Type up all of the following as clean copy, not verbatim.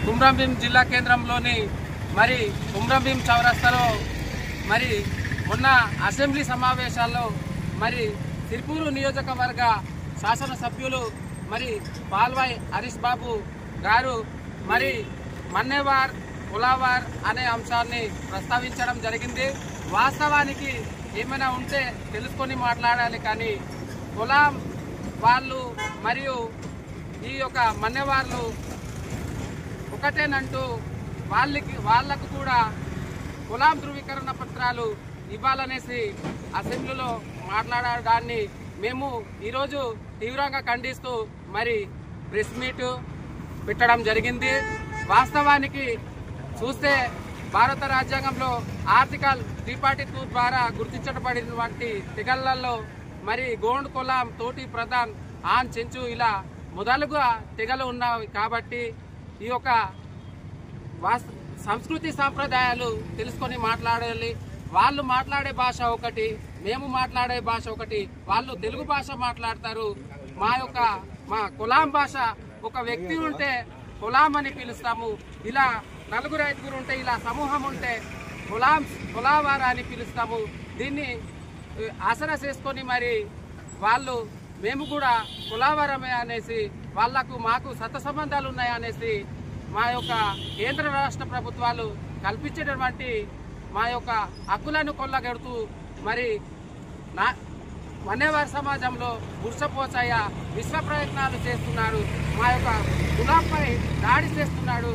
కుమ్రంభీం జిల్లా కేంద్రంలోని మరి కుమ్రంభీం చౌరస్తాలో మరి మొన్న అసెంబ్లీ సమావేశాల్లో మరి సిర్పూరు నియోజకవర్గ శాసనసభ్యులు మరి పాల్వాయి హరీష్ బాబు గారు మరి మన్నేవార్ కులావార్ అనే అంశాన్ని ప్రస్తావించడం జరిగింది. వాస్తవానికి ఏమైనా ఉంటే తెలుసుకొని మాట్లాడాలి, కానీ కులాం వాళ్ళు మరియు ఈ యొక్క మన్నేవార్లు ఒకటేనంటూ వాళ్లకు కూడా కులాం ధృవీకరణ పత్రాలు ఇవ్వాలనేసి అసెంబ్లీలో మాట్లాడడాన్ని మేము ఈరోజు తీవ్రంగా ఖండిస్తూ మరి ప్రెస్ మీట్ పెట్టడం జరిగింది. వాస్తవానికి చూస్తే భారత రాజ్యాంగంలో ఆర్టికల్ 342 ద్వారా గుర్తించబడినటువంటి తెగళ్లలో మరి గోండ్ కులాం, తోటి ప్రధాన్, ఆన్, చెంచు ఇలా మొదలుగా తెగలు ఉన్నాయి. కాబట్టి ఈ యొక్క సంస్కృతి సాంప్రదాయాలు తెలుసుకొని మాట్లాడాలి. వాళ్ళు మాట్లాడే భాష ఒకటి, మేము మాట్లాడే భాష ఒకటి. వాళ్ళు తెలుగు భాష మాట్లాడతారు. మా కులాం భాష, ఒక వ్యక్తి ఉంటే కులాం అని పిలుస్తాము. ఇలా 4-5 ఉంటే, ఇలా సమూహం ఉంటే కులావార అని పిలుస్తాము. దీన్ని ఆసరా చేసుకొని మరి వాళ్ళు మేము కూడా కులావారమే అనేసి, వాళ్లకు మాకు సత సంబంధాలు ఉన్నాయనేసి మా యొక్క కేంద్ర రాష్ట్ర ప్రభుత్వాలు కల్పించేటటువంటి మా యొక్క హక్కులను కొల్లగడుతూ మరి మన్నేవారి సమాజంలో బుర్సపోచయ్య విశ్వ ప్రయత్నాలు చేస్తున్నారు. మా యొక్క కులంపై దాడి చేస్తున్నాడు.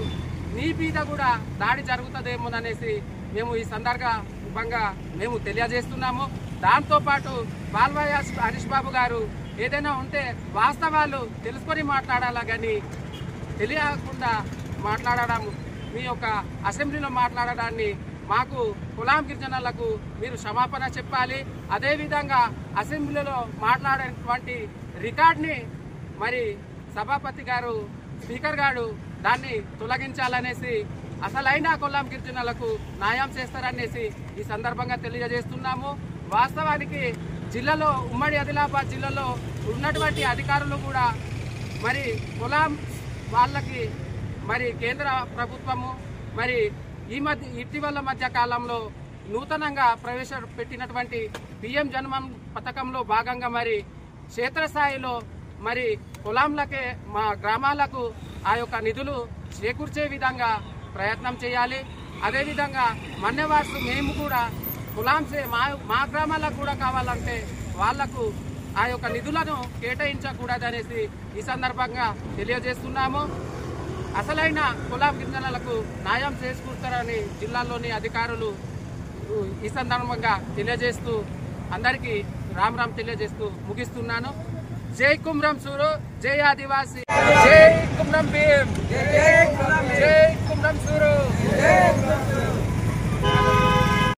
నీ మీద కూడా దాడి జరుగుతుందేమోననేసి మేము ఈ సందర్భంగా మేము తెలియజేస్తున్నాము. దాంతోపాటు పాల్వాయి హరీష్ బాబు గారు ఏదైనా ఉంటే వాస్తవాలు తెలుసుకొని మాట్లాడాలా, కానీ తెలియకుండా మాట్లాడడం, మీ యొక్క అసెంబ్లీలో మాట్లాడడాన్ని మాకు కులాం గిరిజనులకు మీరు క్షమాపణ చెప్పాలి. అదేవిధంగా అసెంబ్లీలో మాట్లాడేటువంటి రికార్డ్ని మరి సభాపతి గారు, స్పీకర్ గారు దాన్ని తొలగించాలనేసి, అసలైన కులాం గిరిజనులకు న్యాయం చేస్తారనేసి ఈ సందర్భంగా తెలియజేస్తున్నాము. వాస్తవానికి జిల్లాలో, ఉమ్మడి ఆదిలాబాద్ జిల్లాలో ఉన్నటువంటి అధికారులు కూడా మరి కులాం వాళ్ళకి మరి కేంద్ర ప్రభుత్వము మరి ఇటీవల మధ్య కాలంలో నూతనంగా ప్రవేశపెట్టినటువంటి పిఎం జన్మం పథకంలో భాగంగా మరి క్షేత్రస్థాయిలో మరి కులాంలకే, మా గ్రామాలకు ఆ యొక్క నిధులు చేకూర్చే విధంగా ప్రయత్నం చేయాలి. అదేవిధంగా మన్నేవార్స్ మేము కూడా కులాంసే మా గ్రామాలకు కూడా కావాలంటే వాళ్లకు ఆ యొక్క నిధులను కేటాయించకూడదనేసి ఈ సందర్భంగా తెలియజేస్తున్నాము. అసలైన కులాం గిరిజనులకు న్యాయం చేసుకుంటారని జిల్లాలోని అధికారులు ఈ సందర్భంగా తెలియజేస్తూ అందరికీ రామ్ రామ్ తెలియజేస్తూ ముగిస్తున్నాను. జై కుమ్రం సూరు, జై ఆదివాసి, జై కుమ్రం భీం, జై కుమ్రం సూరు.